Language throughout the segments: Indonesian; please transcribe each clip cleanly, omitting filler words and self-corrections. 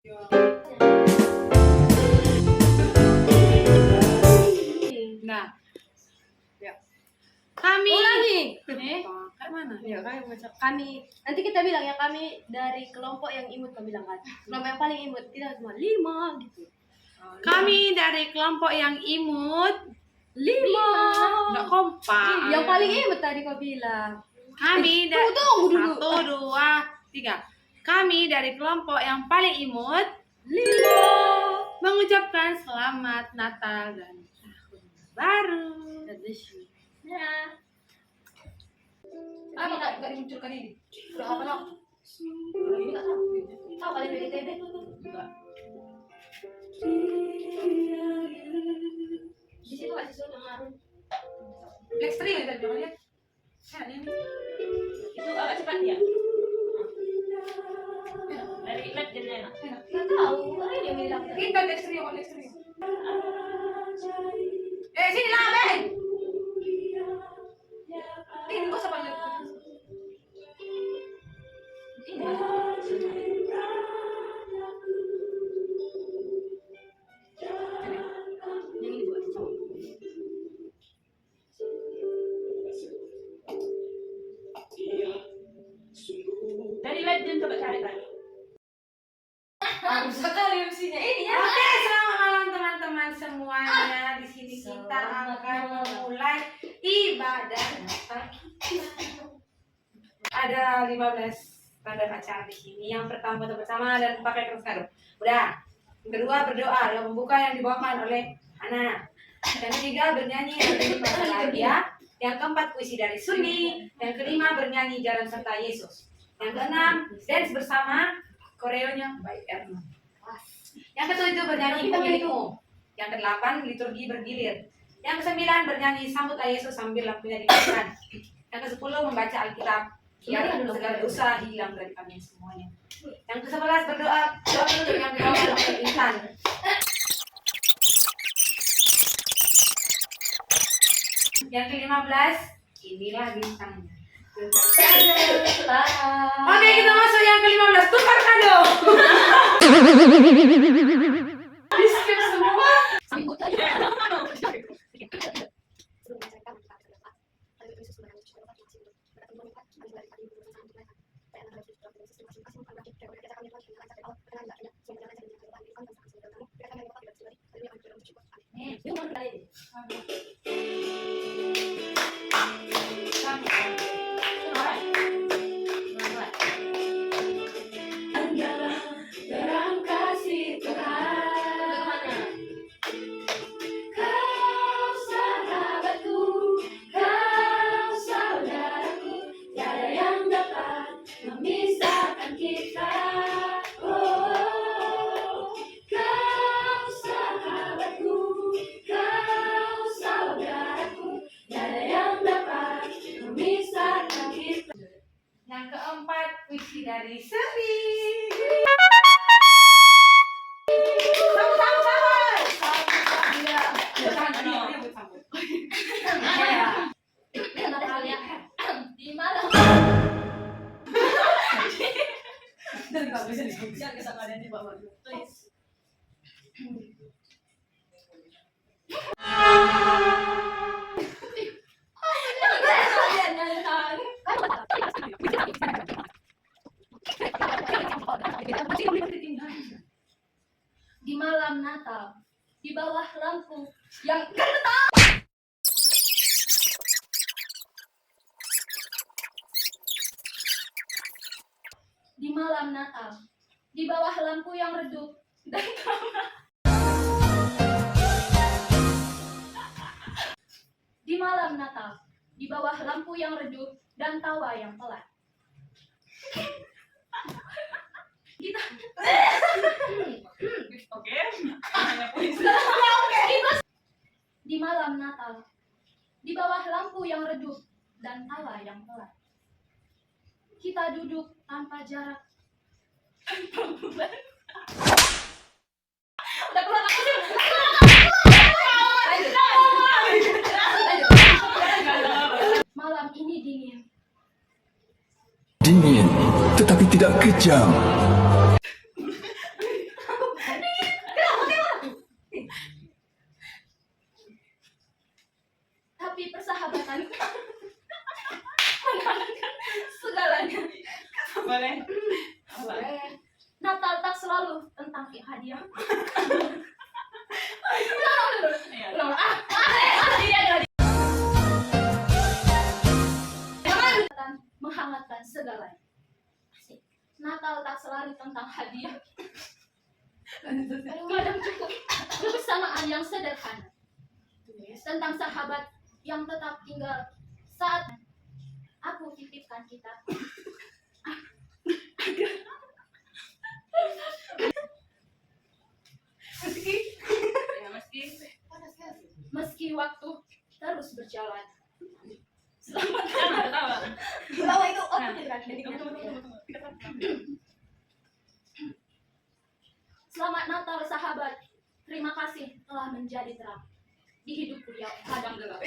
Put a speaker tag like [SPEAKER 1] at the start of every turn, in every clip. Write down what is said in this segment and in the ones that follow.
[SPEAKER 1] Nah, ya. Kami
[SPEAKER 2] ulangi.
[SPEAKER 1] Kayak mana?
[SPEAKER 2] Ya, kami nanti kita bilang ya, kami dari kelompok yang imut, kami bilang kan. Kelompok yang paling imut kita semua 5 gitu.
[SPEAKER 1] Kami dari kelompok yang imut
[SPEAKER 2] 5.
[SPEAKER 1] nggak kompak.
[SPEAKER 2] Yang paling imut tadi kau bilang.
[SPEAKER 1] Kami dari
[SPEAKER 2] tunggu dulu.
[SPEAKER 1] 1, 2, 3. Kami dari kelompok yang paling imut
[SPEAKER 2] 5
[SPEAKER 1] mengucapkan selamat Natal dan Tahun Baru.
[SPEAKER 2] Ya. Apa enggak dimunculkan ini? Udah apa nak? Ini enggak tahu. Tahu kali BTV? Enggak. Di situ kasih suara marun.
[SPEAKER 1] Blackstream ya tadi lihat. Ini.
[SPEAKER 3] Itu agak cepat ya. Dari lab jenisnya enak.
[SPEAKER 2] Enggak tahu, orang yang bilang.
[SPEAKER 1] Kita Blackstream. Sini lah, Ben. Ini kok siapa lihat?
[SPEAKER 2] Ini. Yang ini buat cowok.
[SPEAKER 3] Dari lab jen coba cari tadi.
[SPEAKER 2] Bagus sekali MC-nya ini ya.
[SPEAKER 1] Oke, selamat malam teman-teman semuanya. Di sini kita akan memulai ibadah Natal kita. Ada 15 tanda acara di sini. Yang pertama foto bersama dan pakai kertas kado. Udah. Yang kedua berdoa dan membuka yang dibawakan oleh Hana. Yang ketiga bernyanyi dari bahasa Arabia. Yang keempat puisi dari Sunni. Yang kelima bernyanyi Jalan Serta Yesus. Yang keenam dance bersama, koreonya by Erna. Yang ketujuh bernyanyi Pemilikmu. Yang kedelapan liturgi bergilir. Yang kesembilan bernyanyi Sambut Yesus sambil lampunya dimakan. Yang kesepuluh membaca Alkitab biar segala dosa hilang dari kami semuanya. Yang ke-11 berdoa doa penutup yang dibawakan oleh Intan. Yang ke-15 inilah bintangnya. Oke, kita masuk yang ke-15, tukar kado. Di skip semua. Yang keempat puisi dari Seri.
[SPEAKER 2] Di malam.
[SPEAKER 3] Dan nggak bisa disebutkan kesalahan di bawah. Please.
[SPEAKER 2] Di malam Natal, di bawah lampu yang di malam Natal, di bawah lampu yang redup dan di malam Natal, di bawah lampu yang redup dan tawa yang pelan. Kita
[SPEAKER 3] Oke. Hanya puisi.
[SPEAKER 2] di malam Natal, di bawah lampu yang redup dan tawa yang pelan. Kita duduk tanpa jarak. Udah keluar aku sih. Malam ini dingin.
[SPEAKER 4] Dingin, tetapi tidak kejam.
[SPEAKER 2] selalu tentang hadiah. Menghangatkan segalanya. Natal tak selalu tentang hadiah. Kadang cukup kebersamaan yang sederhana. Tentang sahabat yang tetap tinggal saat aku titipkan kita. Meski waktu terus berjalan.
[SPEAKER 3] Bawa itu
[SPEAKER 2] Selamat Natal sahabat. Terima kasih telah menjadi terang di hidupku yang kadang gelap.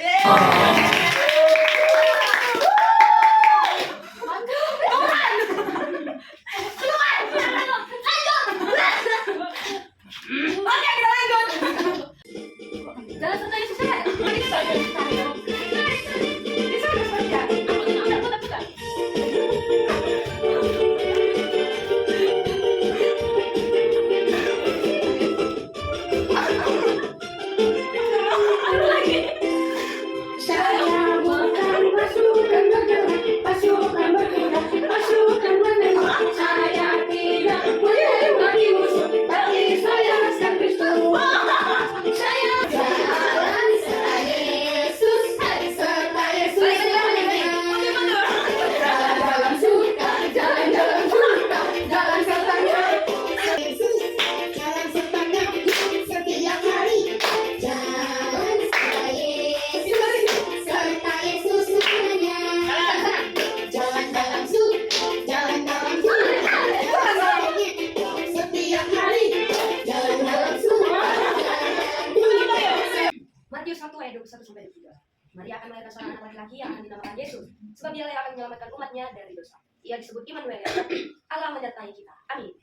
[SPEAKER 3] Oke, kita lanjut.
[SPEAKER 2] Jangan santai susah.
[SPEAKER 4] Matius 1 ayat 21-23. Maria akan melahirkan seorang anak laki-laki yang akan dinamakan Yesus, sebab dialah yang akan menyelamatkan umatnya dari dosa. Ia disebut Immanuel, Allah menyertai kita. Amin.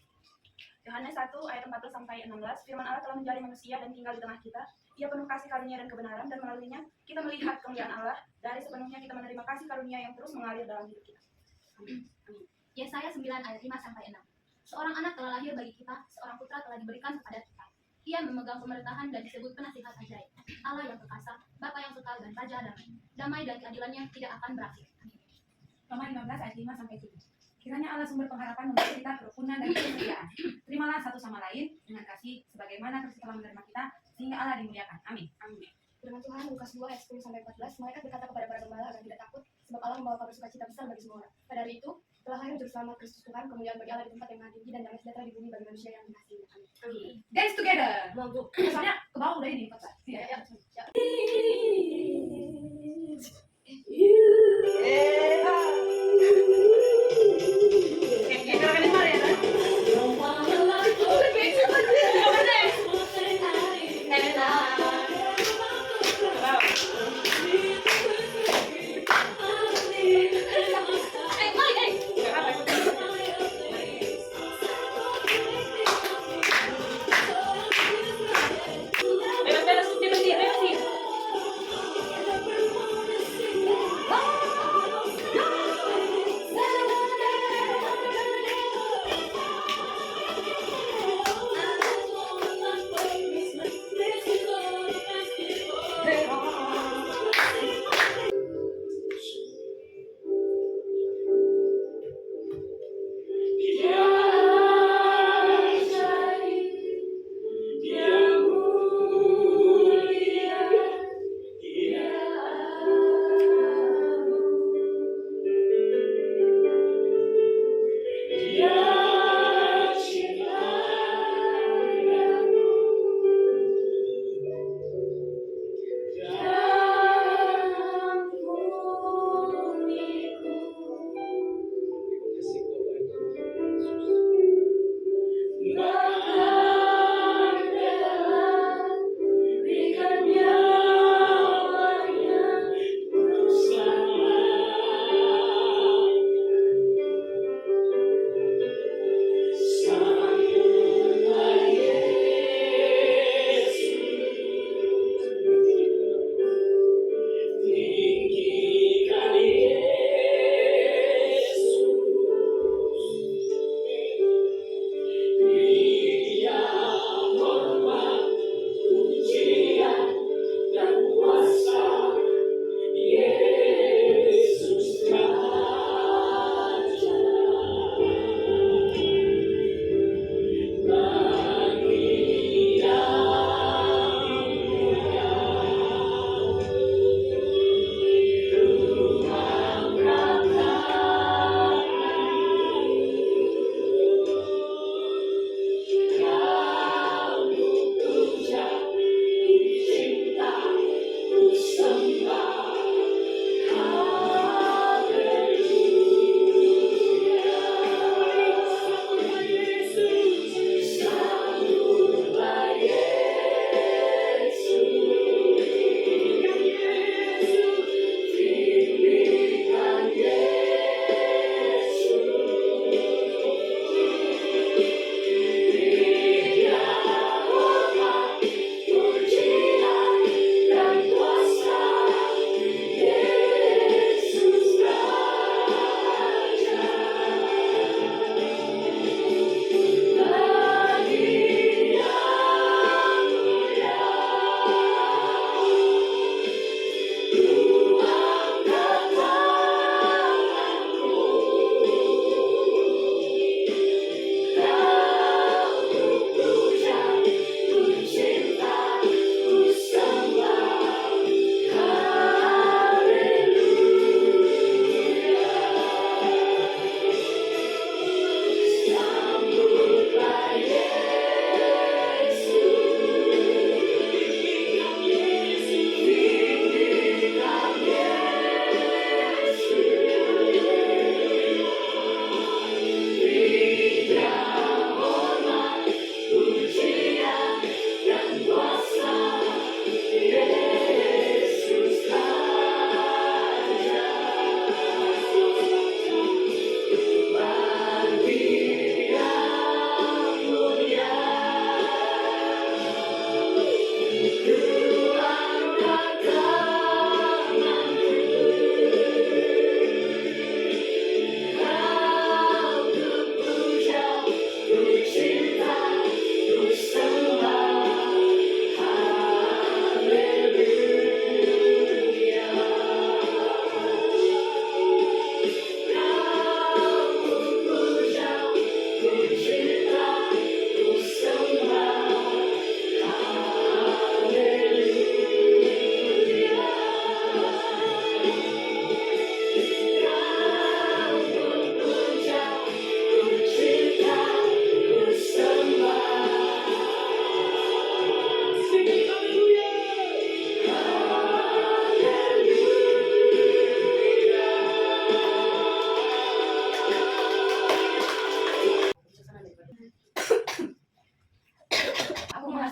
[SPEAKER 5] Yohanes 1 ayat 14-16, firman Allah telah menjadi manusia dan tinggal di tengah kita. Ia penuh kasih karunia dan kebenaran, dan melaluinya kita melihat kemuliaan Allah. Dari sepenuhnya kita menerima kasih karunia yang terus mengalir dalam hidup kita. Amin.
[SPEAKER 2] Yesaya 9 ayat 5-6. Seorang anak telah lahir bagi kita, seorang putra telah diberikan kepada kita. Ia memegang pemerintahan dan disebut penasihat ajaib, Allah yang perkasa, Bapa yang kekal dan Raja damai. Damai dan keadilannya tidak akan berakhir.
[SPEAKER 1] Roma 15 ayat 5-7. Kiranya Allah sumber pengharapan memberi kita kerukunan dan kesetiaan. Terimalah satu sama lain dengan kasih sebagaimana Kristus telah menerima kita sehingga Allah dimuliakan. Amin. Amin.
[SPEAKER 6] Firman Tuhan Lukas 2 ayat 10-14, mereka berkata kepada para gembala agar tidak takut, sebab Allah membawa kabar sukacita besar bagi semua orang. Pada hari itu telah lahir juru selamat Kristus Tuhan, kemuliaan bagi Allah di tempat yang maha tinggi dan damai sejahtera di bumi bagi manusia yang dikasihi. Amin.
[SPEAKER 1] Dance together.
[SPEAKER 4] Mampu.
[SPEAKER 1] Soalnya ke bawah udah ini 14. Iya.
[SPEAKER 6] Ya.
[SPEAKER 5] Beres-beres, tiba-tiba.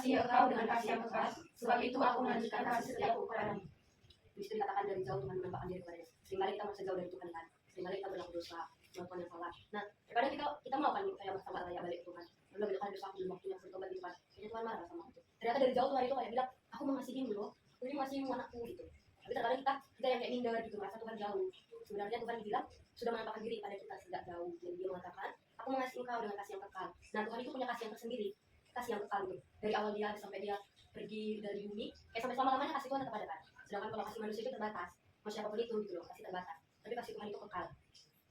[SPEAKER 4] mengasihi engkau dengan kasih yang kekal, sebab itu aku melanjutkan kasih setiaku kepadamu. Di situ dikatakan dari jauh Tuhan menampakkan diri kepadanya. Seringkali kita merasa jauh dari Tuhan kan, seringkali kita berlaku dosa, melakukan yang salah. Nah, terkadang kita mau kan kayak bertobat layak balik ke Tuhan. Belum itu kan dosa aku belum waktunya bertobat gitu kan. Kayaknya Tuhan marah sama aku. Ternyata dari jauh Tuhan itu kayak bilang, aku mengasihimu loh, aku ini mengasihimu anakku gitu. Tapi terkadang kita yang kayak minder gitu, merasa Tuhan jauh. Sebenarnya Tuhan bilang sudah menampakkan diri pada kita sejak jauh. Dan dia mengatakan, aku mengasihi engkau dengan kasih yang kekal. Nah, Tuhan itu punya kasih yang tersendiri, kasih yang kekal gitu. Dari awal dia sampai dia pergi dari bumi, sampai selama-lamanya kasih Tuhan tetap ada kan. Sedangkan kalau kasih manusia itu terbatas, mau siapapun itu gitu loh, kasih terbatas. Tapi kasih Tuhan itu kekal.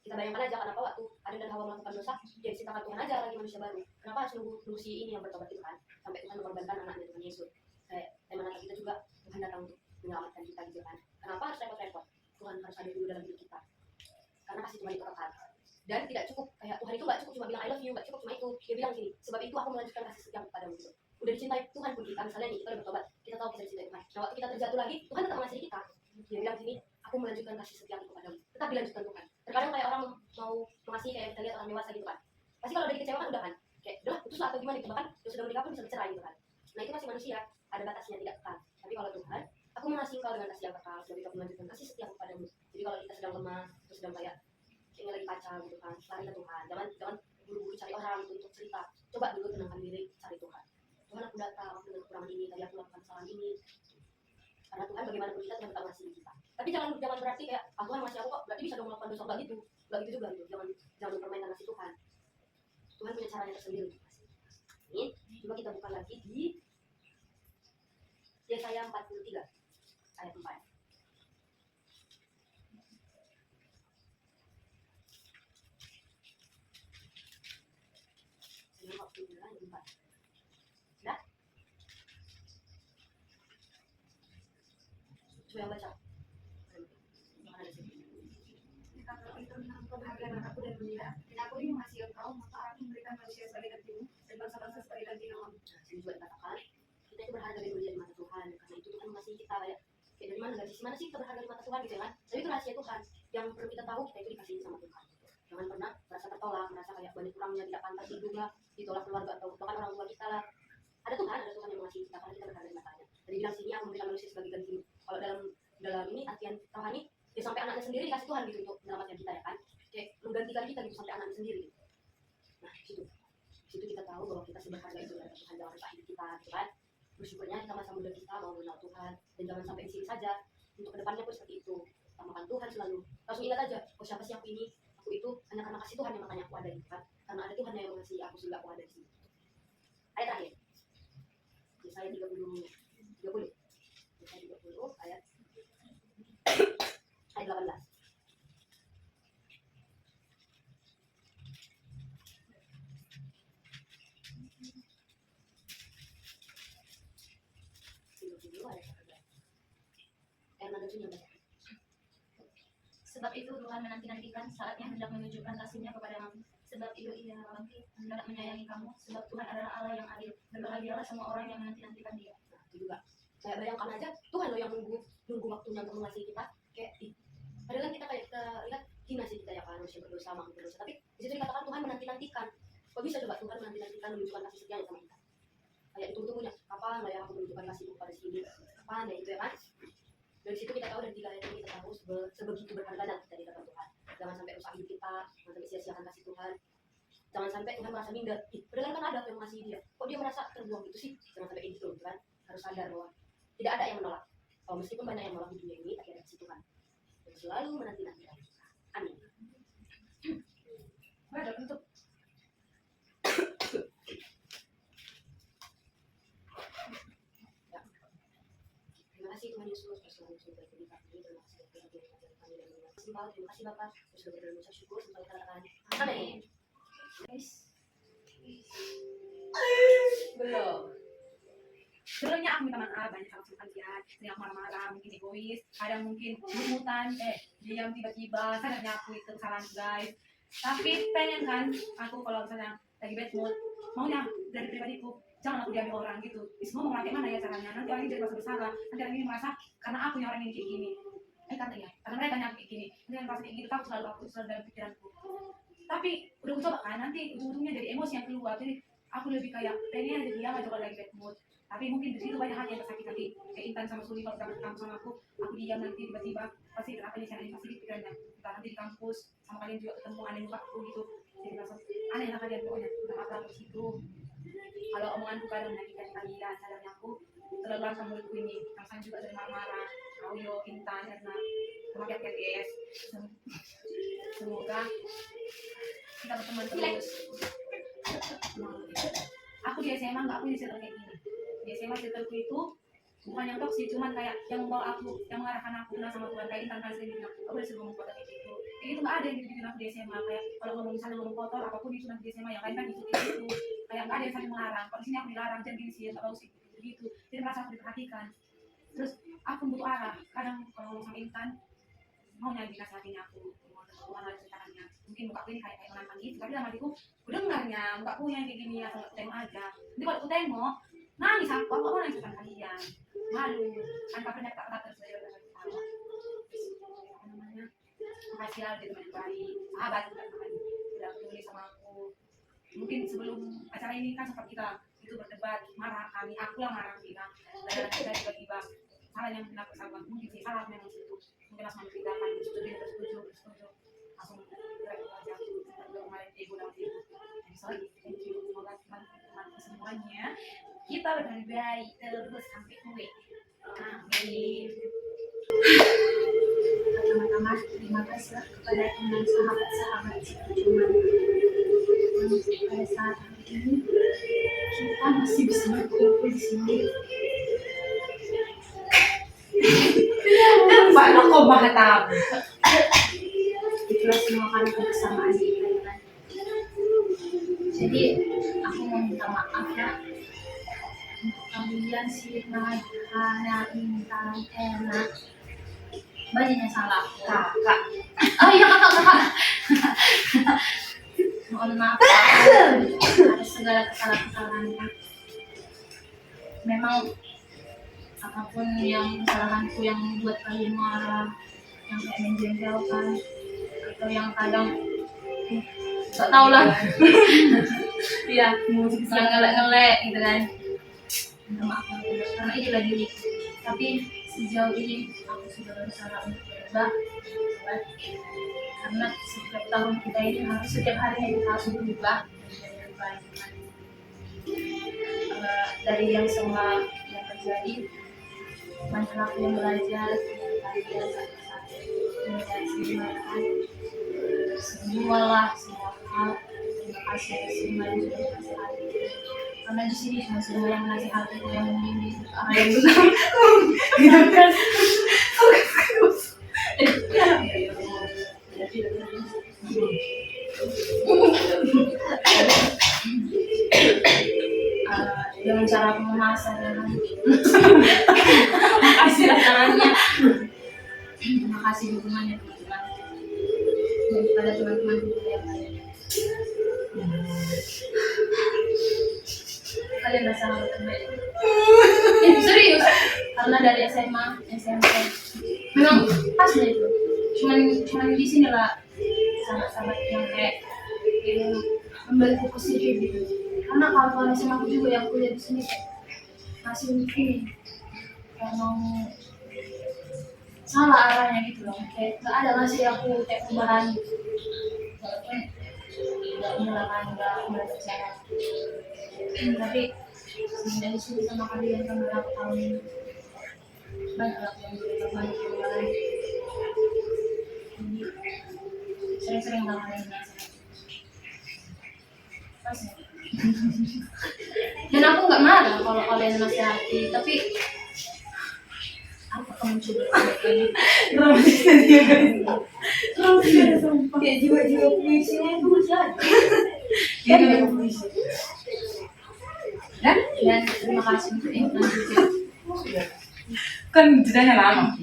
[SPEAKER 4] Kita bayangkan aja kenapa waktu Adam dan Hawa melakukan dosa, dia diciptakan Tuhan aja lagi manusia baru. Kenapa harus nunggu si ini yang bertobat itu kan, sampai Tuhan mengorbankan anaknya Tuhan Yesus. Kayak mana kita juga Tuhan datang untuk menyelamatkan kita gitu kan. Kenapa harus repot-repot? Tuhan harus ada dulu dalam hidup kita. Karena kasih Tuhan itu kekal. Dan tidak cukup, kayak Tuhan itu gak cukup cuma bilang I love you, gak cukup cuma itu. Dia bilang gini, sebab itu aku melanjutkan kasih setia kepadamu gitu. Udah dicintai Tuhan pun kita, misalnya nih kita udah bertobat, kita tahu kita dicintai Tuhan. Nah waktu kita terjatuh lagi, Tuhan tetap mengasihi kita. Dia bilang gini, aku melanjutkan kasih setia kepadamu. Tetap dilanjutkan Tuhan. Terkadang kayak orang mau mengasihi kayak kita lihat orang dewasa gitu kan. Pasti kalau udah dikecewakan udah kan, kayak udah putus atau gimana gitu, bahkan yang sudah menikah pun bisa bercerai gitu kan. Nah itu masih manusia, ada batasnya tidak kekal. Tapi kalau Tuhan, aku mengasihi engkau dengan kasih yang kekal, sebab itu aku melanjutkan kasih setia kepadamu. Jadi kalau kita sedang lemah, atau sedang kayak kayaknya lagi kacau gitu kan, lari ke Tuhan. Jangan buru-buru cari orang untuk cerita. Coba dulu tenangkan diri, cari Tuhan. Tuhan aku datang, aku dengan kekurangan ini, tadi aku melakukan kesalahan ini. Karena Tuhan bagaimanapun kita Tuhan tetap mengasihi kita. Tapi jangan berarti kayak Tuhan masih aku kok, berarti bisa dong melakukan dosa enggak gitu. Enggak gitu juga gitu. Jangan mempermainkan kasih Tuhan. Tuhan punya caranya tersendiri untuk kasih. Ini coba kita buka lagi di Yesaya 43 ayat 4. Sudah? Coba yang baca. Mana di sini?
[SPEAKER 6] Kata itu tentang kebahagiaan aku dan dunia. Dan aku ini mengasihi engkau, maka aku memberikan manusia sebagai gantimu dan bangsa-bangsa sebagai ganti namamu.
[SPEAKER 4] Nah, sini juga dikatakan kita itu berharga dan mulia di mata Tuhan. Karena itu Tuhan mengasihi kita kayak dari mana dari mana sih kita berharga di mata Tuhan gitu kan? Tapi itu rahasia Tuhan yang perlu kita tahu, kita itu dikasihi sama Tuhan. Jangan pernah merasa tertolak, merasa kayak banyak kurangnya, tidak pantas hidup lah, ditolak keluarga atau bahkan orang tua kita lah. Ada Tuhan yang mengasihi kita karena kita berharga di matanya. Tadi bilang sini aku memberikan manusia sebagai gantimu. Kalau dalam ini artian rohani, ya sampai anaknya sendiri dikasih Tuhan gitu untuk menyelamatkan kita ya kan? Kayak menggantikan kita gitu sampai anaknya sendiri. Gitu. Nah di situ kita tahu bahwa kita seberharga itu dari Tuhan, jangan rusak hidup kita, gitu kan? Bersyukurnya kita masa muda kita mau mengenal Tuhan dan jangan sampai di sini saja. Untuk kedepannya pun seperti itu. Utamakan Tuhan selalu. Langsung ingat aja, oh siapa sih aku ini? Aku itu hanya karena kasih Tuhan yang makanya aku ada gitu kan? Karena ada Tuhan yang mengasihi aku sehingga aku ada di sini. Ayat terakhir. Yesaya 30. Yesaya 30 ayat 18.
[SPEAKER 2] Sebab itu Tuhan menanti-nantikan saatnya hendak menunjukkan kasih-Nya kepadamu. Sebab itu Ia bangkit hendak menyayangi kamu. Sebab Tuhan adalah Allah yang adil. Berbahagialah semua orang yang menanti-nantikan Dia.
[SPEAKER 4] Nah, itu juga. Saya bayangkan aja Tuhan loh yang nunggu waktunya untuk mengasihi kita. Kayak padahal kan kita lihat hina sih kita ya kan manusia berdosa, makhluk berdosa. Tapi di situ dikatakan Tuhan menanti-nantikan. Kok bisa coba Tuhan menanti-nantikan menunjukkan kasih setianya sama kita? Kayak ditunggu-tunggunya. Kapan lah ya aku menunjukkan kasihku kepada si hidup? Kapan ya itu ya kan? Dari situ kita tahu, dari 3 ayat ini kita tahu sebegitu berharganya kita di hadapan Tuhan. Jangan sampai rusak hidup kita, jangan sampai sia-siakan kasih Tuhan. Jangan sampai Tuhan merasa minder. Padahal kan ada yang mengasihi dia. Kok dia merasa terbuang gitu sih? Jangan sampai gitu kan? Harus sadar bahwa tidak ada yang menolak. Kalau meskipun banyak yang menolak di dunia ini, tapi ada kasih Tuhan yang selalu menanti-nantikan. Amin.
[SPEAKER 1] Ada untuk
[SPEAKER 4] Terima kasih Tuhan Yesus, Tuhan Yesus berkati kami. Terima kasih Tuhan Yesus berkati kami dan terima kasih Bapak, sudah berusaha syukur sampai katakan amin. Belum.
[SPEAKER 1] Sebenarnya aku minta maaf banyak sama kalian, yang marah-marah, mungkin egois, kadang mungkin lumutan, diam tiba-tiba, sadarnya aku itu kesalahan guys. Tapi pengen kan, aku kalau misalnya lagi bad mood, maunya dari pribadiku, jangan aku diambil orang gitu. Semua mau kayak mana ya caranya, nanti orang ini jadi merasa bersalah, nanti orang ini merasa karena aku yang orang ini kayak gini. Karena mereka yang kayak gini, nanti yang merasa kayak gitu, aku selalu dalam pikiranku. Tapi udah coba kan, nanti ujung-ujungnya jadi emosi yang keluar, jadi aku lebih kayak pengen aja diam aja kalau lagi bad mood. Tapi mungkin di situ banyak hal yang tersakit hati. Kayak Intan sama Suli kalau udah ketemu sama aku diam nanti tiba-tiba pasti kenapa nih sana pasti pikirannya. Entah nanti di kampus sama kalian juga ketemu aneh juga aku gitu. Jadi langsung aneh lah kalian pokoknya udah apa di situ. Kalau omonganku kadang menyakitkan kalian, salahnya aku terlalu langsung mulutku ini. Langsung juga dari marah-marah. Auyo, Intan, karena sama pihak PTS. Semoga kita berteman terus. Aku di SMA nggak punya circle kayak gini. Di SMA circleku itu bukan yang toksik, cuman kayak yang membawa aku, yang mengarahkan aku kenal sama Tuhan. Kayak Intan kan sering bilang, aku udah sering ngomong kotor kayak gitu. Kayak gitu nggak ada yang bikin aku di SMA. Kayak kalau ngomong misalnya ngomong kotor apapun itu nanti di SMA yang lain kan gitu gitu. Kayak nggak ada yang saling melarang. Kalau di sini aku dilarang jangan gini sih, nggak bagus gitu. Jadi merasa aku diperhatikan. Terus aku butuh arah. Kadang kalau ngomong sama Intan maunya dinasihatinya aku mau Tuhan ada ceritanya. Mungkin muka aku ini kayak menantang gitu, tapi dalam hatiku aku dengarnya muka aku yang kayak gini atau tengok aja. Nanti kalau aku tengok nangis aku nangis bukan kalian malu kan kabarnya tak terus dari tahu apa namanya makasih lah jadi teman baik sahabat juga sudah peduli sama aku. Mungkin sebelum acara ini kan sempat kita itu berdebat marah aku yang marah kita dan kita tiba-tiba salah yang benar persahabatan mungkin sih salah memang situ mungkin langsung dibedakan bersetuju langsung direct aja untuk kemarin ibu dan ibu. Sorry, thank you. Semoga teman-teman semuanya kita lebih baik terus sampai gue. Amin.
[SPEAKER 2] Pertama-tama terima kasih kepada teman sahabat-sahabat seperjuangan pada saat hari ini kita masih bisa berkumpul di sini.
[SPEAKER 1] Pak Noko Bahatam.
[SPEAKER 2] Itulah semua karena kebersamaan kita ya kan. Jadi aku mau minta maaf ya untuk kalian sih karena Intan enak banyaknya salah
[SPEAKER 1] Kakak.
[SPEAKER 2] oh iya kakak mohon maaf atas segala kesalahan-kesalahannya. Memang apapun yang kesalahanku yang membuat kalian marah, yang kayak menjengkelkan atau yang kadang gak tau lah iya yang ngelek-ngelek gitu kan, minta maaf karena itulah diri. Tapi sejauh ini aku sudah berusaha untuk berubah karena setiap tahun kita ini harus setiap harinya kita harus berubah menjadi lebih baik. Dari yang semua yang terjadi banyak aku yang belajar dari kalian satu-satu melihat semua hal. Terima kasih atas semua yang sudah menasihati karena di sini cuma semua yang menasihati yang membimbing yang benar gitu kan. Dengan cara memasak makasih tangannya, terima kasih dukungannya teman-teman dan kepada teman-teman juga yang lain. Kalian rasa hal terbaik serius karena dari SMA SMP memang pas deh itu cuman di sini lah sahabat-sahabat yang kayak yang memberiku positif gitu. Karena kawan-kawan SMA aku juga yang kuliah di sini masih ini kayak mau salah arahnya gitu loh, kayak nggak ada ngasih aku kayak perubahan gitu. Walaupun nggak menyalahkan nggak berbicara, tapi dari sini sama kalian kan berapa tahun ini banyak lah yang banyak perubahan. Jadi sering-sering lah kalian nasihat. Pas ya. Dan aku nggak marah kalau kalian nasihati, tapi apa kamu coba ini?
[SPEAKER 1] Dramatisnya dia guys. Dramatisnya sumpah. Kayak jiwa-jiwa puisinya itu masih ada. Dia juga puisi. Dan
[SPEAKER 2] terima kasih untuk Intan juga.
[SPEAKER 1] kan jedanya lama.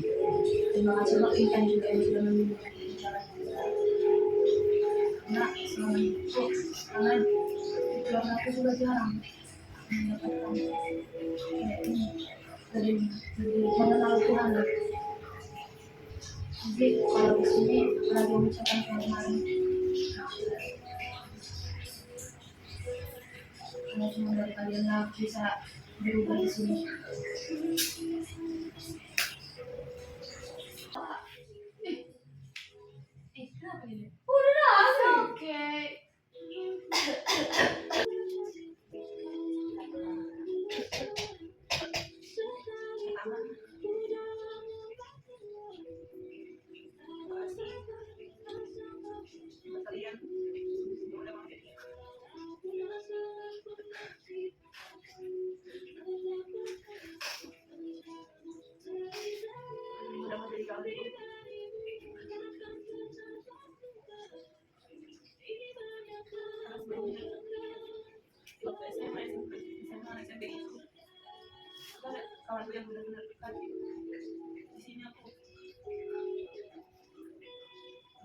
[SPEAKER 2] Terima kasih untuk Intan juga yang sudah membimbing jalan kita. Karena selama itu karena di keluarga aku juga jarang mendapatkan kayak ini lebih mengenal Tuhan. Jadi kalau di sini lagi mengucapkan kemarin semua dari kalian lah bisa berubah di sini. Kenapa ini? Oke.
[SPEAKER 5] Kalian udah mau jadi kali. Waktu SMA SMP itu ada kawanku yang benar-benar dekat. Di sini aku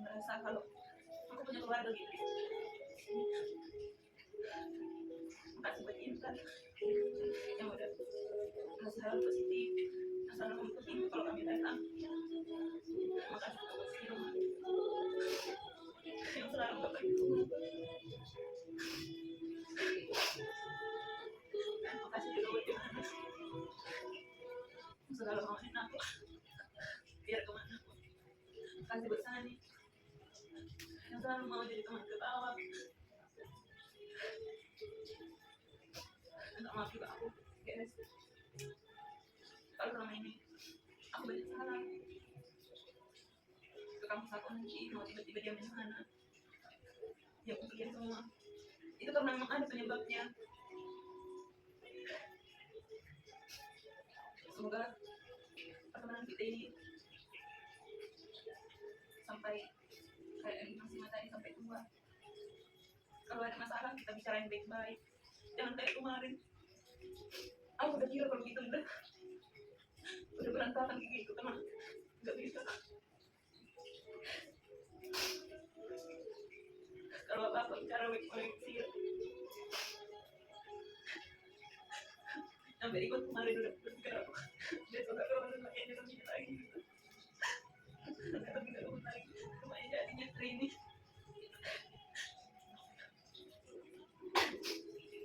[SPEAKER 5] merasa kalau aku punya keluarga gitu. Makasih buat Intan yang udah ngasih hal positif, yang selalu mendukung kalau kami datang. Makasih buat Siro yang selalu membantu. Dan makasih juga buat Johannes yang selalu ngomongin aku biar kemana pun. Makasih buat Sani yang selalu mau jadi teman ketawa. Minta maaf juga aku, guys. Kalau selama ini aku banyak salah ke kamu satu nanti mau tiba-tiba diam di sana. Ya untuk kalian semua itu karena memang ada penyebabnya. Semoga pertemanan kita ini sampai kayak masih tadi sampai tua. Kalau ada masalah kita bicarain baik-baik, jangan kayak kemarin. Aku udah kira kalau gitu udah berantakan kayak gitu, teman. Nggak bisa. Kalau apa bicara baik-baik sih. Sampai ikut kemarin udah berpikir aku besok aku harus pakai jalan ini lagi. Tapi nggak mau lagi, lumayan jadinya ini.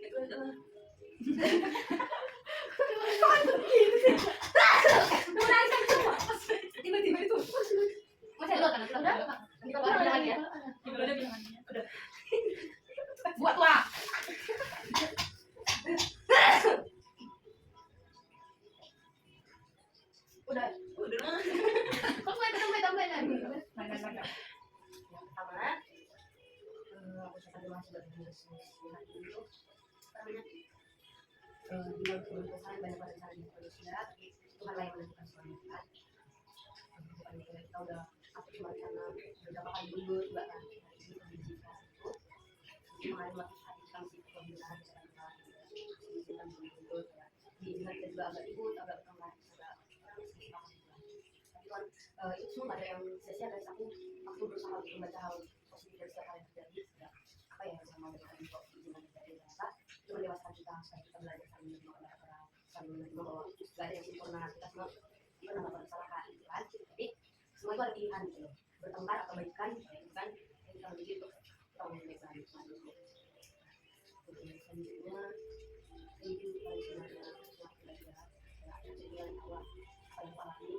[SPEAKER 5] Itu adalah
[SPEAKER 4] Tiba-tiba itu masih ada kan? Udah, kita baru lagi ya.
[SPEAKER 5] udah bilangannya. Udah.
[SPEAKER 1] Buat tua.
[SPEAKER 4] Udah.
[SPEAKER 2] Kok tambah lagi?
[SPEAKER 1] Mana.
[SPEAKER 4] Yang pertama, aku suka dulu masih berbicara dulu. Karena dia kebetulan banyak pada saat ini manusia, tapi Tuhan lah yang menentukan semuanya kan. Bukan kita udah aku cuma karena beberapa kali dulu juga kan di pendidikan itu. Kemarin waktu saat kita masih pembelajaran secara dulu di kita juga agak ribut, agak kemar, agak tapi kan itu semua ada yang sia-sia guys. Aku berusaha untuk membaca hal positif dari setiap hal yang terjadi. Ya, apa ya yang mau berikan info yang terjadi ternyata itu mendewaskan kita supaya kita belajar saling menerima orang, saling menerima bahwa gak ada yang sempurna, kita semua itu melakukan kesalahan gitu kan. Tapi semua itu ada pilihan gitu loh, bertengkar atau baikan gitu kan. Jadi kita lebih itu kita memberikan gitu. Selanjutnya mungkin kalau sebenarnya semua belajar ya kejadian awal saya alami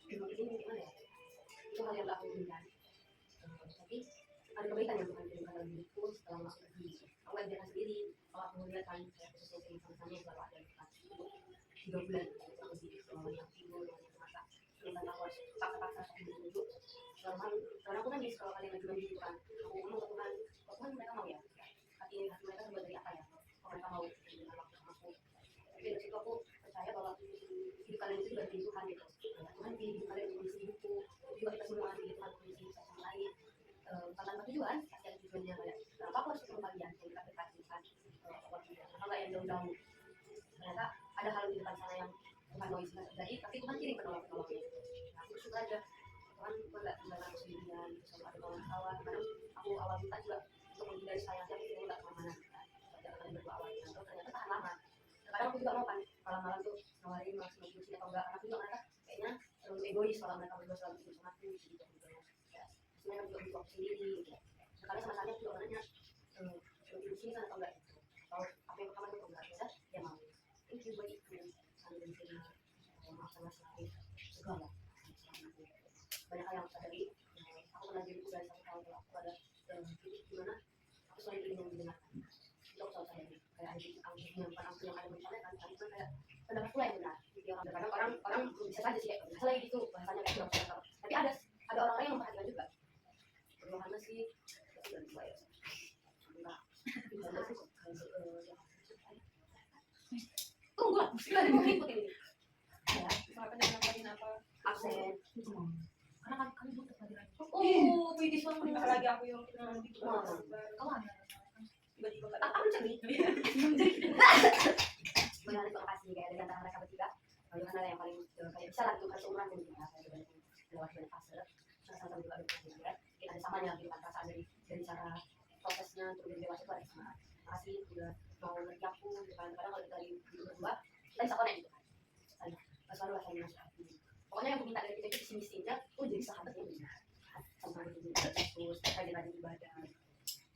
[SPEAKER 4] ini gimana ya, itu hal yang gak aku inginkan. Tapi ada kebaikan yang Tuhan berikan dalam hidupku setelah masuk ke sini. Aku gak biarkan sendiri. Kalau aku melihat kan saya khususnya sama-sama selalu ada dekat 3 bulan aku di selama yang tidur masa kita tahu harus paksa-paksa duduk. Karena aku kan di sekolah kalian lagi gitu kan. Aku ngomong ke Tuhan, kok Tuhan mereka mau ya? Hati mereka terbuat dari apa ya? Kok mereka mau dengan waktu aku? Tapi dari situ aku percaya bahwa hidup kalian itu juga dari Tuhan gitu. Tuhan pilih hidup kalian untuk mengisi hidupku. Juga kita semua di Tuhan mengisi hidup sama lain. Tanpa tujuan, pasti ada tujuannya kayak kenapa aku harus ketemu kalian yang dekat dekat Tuhan, kenapa nggak yang jauh-jauh? Ternyata ada hal di depan sana yang Tuhan mau izinkan terjadi, tapi Tuhan kirim penolong-penolongnya. Nah, aku bersyukur aja Tuhan nggak tinggal aku sendirian, selalu ada kawan-kawan. Kadang aku awal minta juga untuk menghindari saya aja, aku nggak kemana-mana. Saja kalian berdua awal, ternyata tahan lama. Kadang aku juga mau kan malam-malam tuh nawarin mas diskusi atau enggak, karena aku juga mereka kayaknya terlalu egois kalau mereka berdua selalu ikut sama aku gitu. Mereka juga butuh waktu sendiri gitu. Sekali sama saya juga orangnya diskusi kan atau enggak gitu. Kalau apa yang pertama itu baik saling menerima maafkan masalah segala banyak hal yang aku sadari. Aku pernah diriku dari satu tahun kalau aku ada titik dimana aku selalu ingin mendengarkan itu aku selalu sadari kayak ada titik aku yang ada menyampaikan kan itu kayak pendapat pula yang benar jadi orang bisa saja sih kayak biasa lagi gitu bahasanya kayak kurang tapi ada orang-orang yang memperhatikan juga karena sih sudah dibayar enggak tunggu lah sudah ada mungkin ini ya
[SPEAKER 5] Kenapa jangan ngapain apa?
[SPEAKER 4] absen karena kami butuh pelajaran
[SPEAKER 5] Oh, puitis banget. Bentar lagi aku yang kenal gitu.
[SPEAKER 4] kamu ada
[SPEAKER 5] Tiba-tiba gak
[SPEAKER 4] aku mencari benar itu kasih kayak dari antara mereka bertiga Yohana yang paling kayak bisa lah untuk seumuran gitu ya kayak lewat banyak fase sama-sama juga ada juga kita ada samanya gitu kan perasaan dari cara prosesnya untuk menjadi dewasa itu ada sama makasih udah mau ngerti aku gitu kan kadang kalau kita lagi berdua kita bisa connect gitu kan selalu lah saya nasihatin pokoknya yang aku minta dari kita itu misinya tuh jadi sahabat yang benar sama itu terus rajin ibadah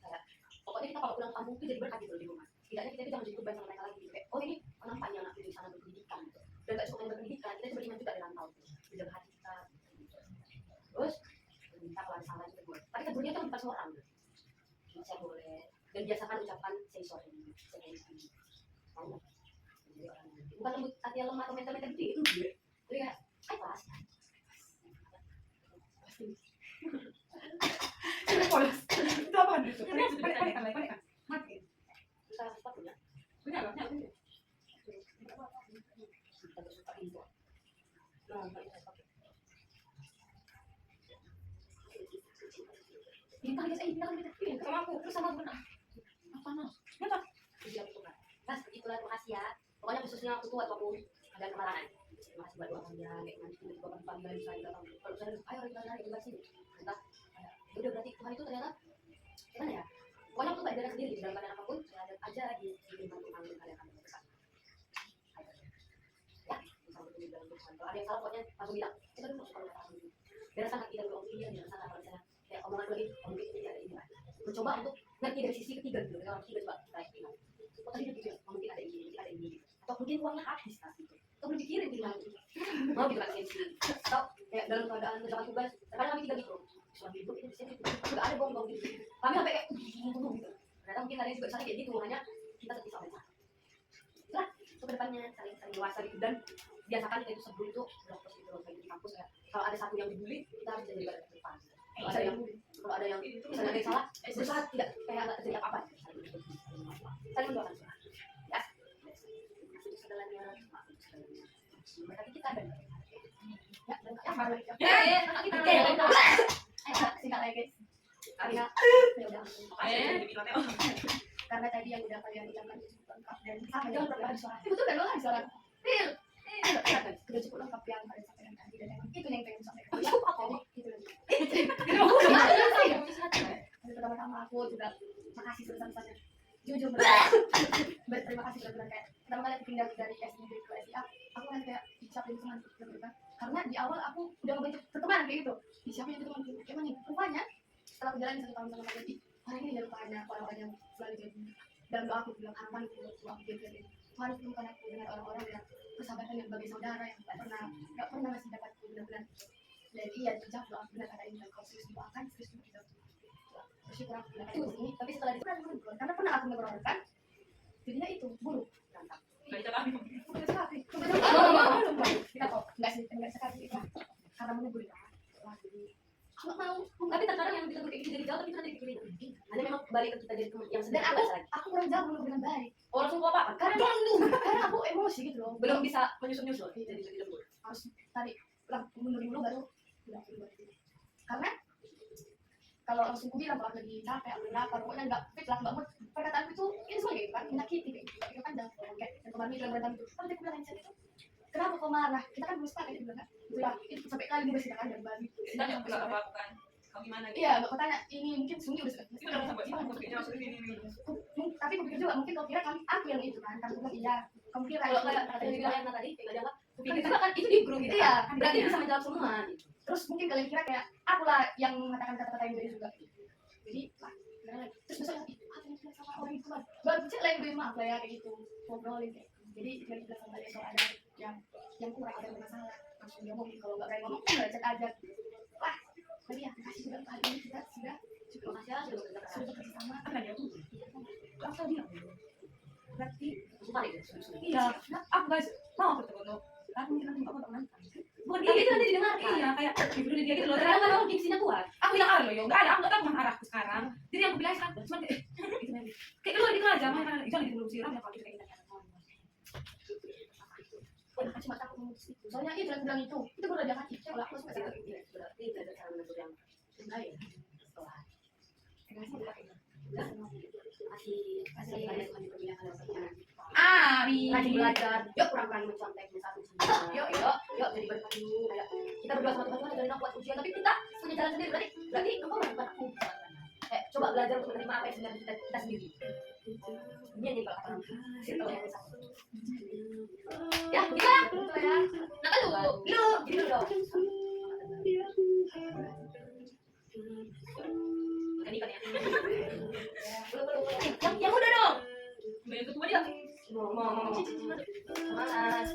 [SPEAKER 4] kayak pokoknya kita kalau pulang kampung tuh jadi berkat gitu di rumah setidaknya kita jangan jadi beban sama mereka lagi gitu kayak oh ini nampaknya anak di sana berpendidikan gitu dan gak cuma yang berpendidikan kita juga beriman juga di rantau menjaga hati kita terus minta kalau ada salah juga gue tapi teguhnya kan bukan semua orang saya boleh dan biasakan ucapan say sorry say thank you mau jadi orang bukan lembut hati yang lemah atau mental gitu jadi kayak pas
[SPEAKER 1] Itu apa itu? Panik. Mati.
[SPEAKER 4] kita sepatunya
[SPEAKER 1] Punya loh.
[SPEAKER 4] kita bersuka itu nah itu saya pakai
[SPEAKER 2] Bintang guys, bintang kita.
[SPEAKER 1] Sama aku.
[SPEAKER 2] Terus sama benar. Apa no?
[SPEAKER 4] siap itu kan nah itulah terima kasih ya pokoknya khususnya aku tuh waktu aku ada kemarahan terima kasih buat doa panjang kayak nanti tiba-tiba pagi-pagi bisa datang kalau saya ayo kita lari kita sini entah udah berarti Tuhan itu ternyata gimana ya pokoknya aku tuh gak ada sendiri di dalam keadaan apapun saya ada aja di lingkungan Tuhan yang kalian akan berkesan ya misalnya di dalam Tuhan kalau ada yang salah pokoknya langsung bilang kita dulu suka berkata gitu berdasarkan hati dan doa ini berdasarkan kalau misalnya kayak omongan lagi mungkin ini ada ini mencoba untuk ngerti dari sisi ketiga gitu kalau ketiga coba kita ingat oh tadi gitu ya mungkin ada ini atau mungkin uangnya habis kan gitu atau belum dikirim gitu lagi mau gitu kan atau kayak dalam keadaan menjalankan tugas kadang kami tiga gitu suami ibu itu biasanya gitu nggak ada bom gitu kami sampai kayak gitu ternyata mungkin ada yang juga saling kayak gitu hanya kita tetap sama itulah untuk kedepannya saling dewasa gitu dan biasakan kita itu sebelum itu terus gitu loh kayak di kampus ya kalau ada satu yang dibully kita harus jadi badan depan kalau ada yang misalnya ada yang salah berusaha tidak kayak nggak terjadi apa-apa saling mendoakan ya segalanya berarti kita ada ya dan apa lagi
[SPEAKER 2] Kita singkat lagi guys.
[SPEAKER 4] karena ya udah
[SPEAKER 6] Karena tadi yang udah kalian ucapkan itu cukup lengkap dan sama jangan pernah habis suara. Betul kan lo habis suara. Real. Sudah cukup lengkap yang kalian sampaikan tadi dan emang itu yang pengen sampaikan. Jadi itu pertama-tama aku juga makasih sebesar-besarnya. Jujur berterima kasih benar-benar kayak pertama kali aku pindah dari SD ke SIA aku kan kayak disiapin teman bener-bener karena di awal aku udah ngebentuk pertemanan kayak gitu disiapin itu teman emang nih rupanya setelah aku jalan 1 tahun sama kalian hari ini ada rupanya orang-orang yang selalu jadi dalam doa aku bilang harapan itu aku jadi Tuhan temukan aku dengan orang-orang yang persahabatan yang sebagai saudara yang gak pernah masih dapat benar-benar dan iya terjawab doa benar kata ini kalau serius doakan serius dijawab bersyukur aku bilang itu sini tapi setelah itu karena pernah aku ngeberangkat jadinya itu buruk mantap udah sekali kita kok enggak sekali karena menunggu di kamar aku nggak mau
[SPEAKER 4] tapi terkadang yang kita kayak gitu jadi jauh tapi kita nanti dipikirin hanya memang balik ke kita jadi teman yang
[SPEAKER 6] dan
[SPEAKER 4] sedang
[SPEAKER 6] aku kurang jauh belum dengan baik
[SPEAKER 4] oh langsung apa
[SPEAKER 6] karena aku emosi gitu loh
[SPEAKER 4] belum bisa menyusun jadi lembur
[SPEAKER 6] harus tadi mundur dulu baru karena kalau langsung aku bilang kalau aku lagi capek aku lapar pokoknya nggak fit lah nggak mood perkataanku itu ini semua gitu kan menyakiti kayak gitu itu kan dah kayak yang kemarin bilang berantem itu kalau dia bilang itu kenapa kau marah kita kan belum sepakat dia bilang kan itu sampai kali dia bersidakan dan balik
[SPEAKER 5] Sedang yang pernah apa kan? Kau gimana?
[SPEAKER 6] iya nggak kau tanya ini mungkin Sungi udah sudah
[SPEAKER 5] Itu udah sampai ini.
[SPEAKER 6] tapi aku pikir juga mungkin kau kira kan aku yang itu kan karena bilang iya kamu kira
[SPEAKER 4] kalau kayak kata dia bilang tadi nggak dianggap pikir juga kan itu di grup gitu
[SPEAKER 6] iya
[SPEAKER 4] berarti bisa menjawab semua gitu
[SPEAKER 6] terus mungkin kalian kira kayak aku lah yang mengatakan kata-kata yang beda juga jadi terus besok lagi aku yang sama orang itu kan baru cek lagi maaf lah ya kayak gitu ngobrolin kayak Jadi yang kita sama dia kalau ada yang kurang ada masalah langsung dia ngomong, kalau nggak kayak ngomong nggak chat aja. Wah, tadi ya kasih juga hari ini kita sudah
[SPEAKER 4] Terima kasih ya sudah
[SPEAKER 6] bekerja sama.
[SPEAKER 1] Apa dia tuh? Aku tahu dia. Berarti
[SPEAKER 4] Sumpah deh, sudah.
[SPEAKER 1] iya. Aku guys mau foto-foto. Aku mungkin nanti aku teman. Bukan
[SPEAKER 4] Tapi
[SPEAKER 1] dia
[SPEAKER 4] itu nanti didengarkan.
[SPEAKER 1] Iya, kayak ibu dia gitu loh.
[SPEAKER 4] Ternyata kan orang diksinya kuat.
[SPEAKER 1] Aku bilang arah loh, yo. Enggak ada, aku enggak tahu kemana arahku sekarang. Jadi aku bilang sekarang cuma kayak gitu aja. Kayak keluar gitu aja, mana itu lagi dulu siram ya kalau kita kayak gitu.
[SPEAKER 6] Cuma takut ngomong itu. Soalnya itu yang bilang itu baru dia kasih. Kalau aku suka
[SPEAKER 4] Berarti berarti belajar cara menegur yang baik. Setelah kasih banyak Tuhan dipermuliakan dalam perjalanan.
[SPEAKER 1] Amin.
[SPEAKER 4] Rajin belajar, yuk kurang-kurangi mencontek satu sama. Yuk jadi berkat dulu. Ayo kita berdua sama teman-teman ajarin aku buat ujian, tapi kita punya jalan sendiri. Berarti engkau bukan aku. Coba belajar untuk menerima apa yang sebenarnya kita sendiri. Ini yang jadi bakal circle yang satu. Ya, gitu ya. Nah, lu, gitu dong. Ikan ya. Yang udah dong.
[SPEAKER 3] Yang kedua dia.
[SPEAKER 4] Mau. Semangat.